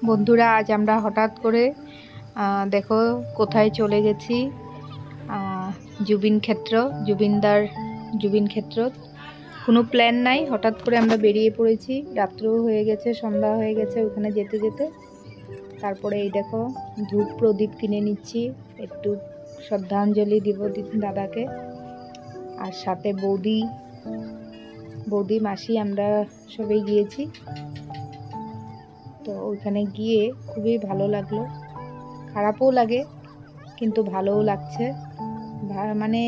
বন্ধুরা, আজ আমরা হঠাৎ করে দেখো কোথায় চলে গেছি। জুবিন ক্ষেত্র। কোনো প্ল্যান নাই, হঠাৎ করে আমরা বেরিয়ে পড়েছি। রাত্রও হয়ে গেছে, সন্ধ্যা হয়ে গেছে ওখানে যেতে যেতে। তারপরে এই দেখো ধূপ প্রদীপ কিনে নিচ্ছি, একটু শ্রদ্ধাঞ্জলি দিব দাদাকে। আর সাথে বৌদি মাসি আমরা সবাই গিয়েছি। তো ওইখানে গিয়ে খুবই ভালো লাগলো, খারাপও লাগে কিন্তু ভালোও লাগছে। মানে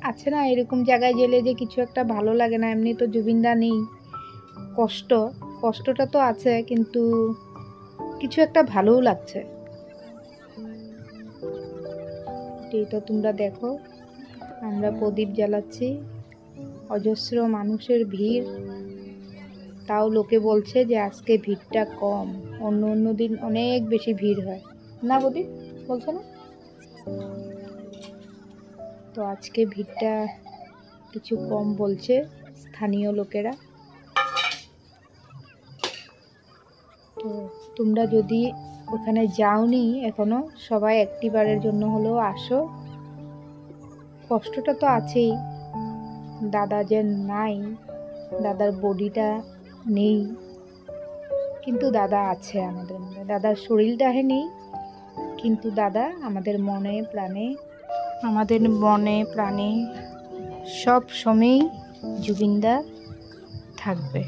আছে না এরকম জায়গায় গেলে যে কিছু একটা ভালো লাগে না। এমনি তো জুবিনদা নেই, কষ্টটা তো আছে, কিন্তু কিছু একটা ভালোও লাগছে। এই তো তোমরা দেখো আমরা প্রদীপ জ্বালাচ্ছি, অজস্র মানুষের ভিড়। তাও লোকে বলছে যে আজকে ভিড়টা কম, অন্য দিন অনেক বেশি ভিড় হয় না, বৌদি বলছো না? তো আজকে ভিড়টা কিছু কম বলছে স্থানীয় লোকেরা। তো তোমরা যদি ওখানে যাওনি এখনো, সবাই একটিবারের জন্য হলেও আসো। কষ্টটা তো আছেই, দাদা যে নাই, দাদার বডিটা নেই, কিন্তু দাদা আছে আমাদের মধ্যে। দাদার শরীরটা নেই, কিন্তু দাদা আমাদের মনে প্রাণে সব সময়ই জুবিনদা থাকবে।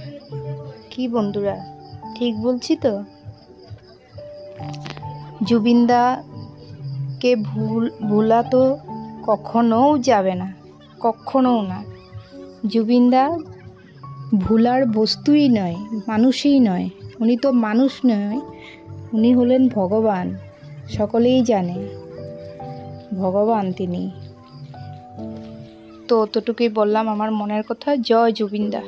কি বন্ধুরা, ঠিক বলছি তো? জুবিনদাকে ভোলা তো কখনোও যাবে না, কখনোও না। জুবিনদা ভোলার বস্তুই নয়, মানুষই নয়। উনি তো মানুষ নয়, উনি হলেন ভগবান। সকলেই জানে ভগবান তিনি। তো অতটুকুই বললাম আমার মনের কথা। জয় জুবিনদা।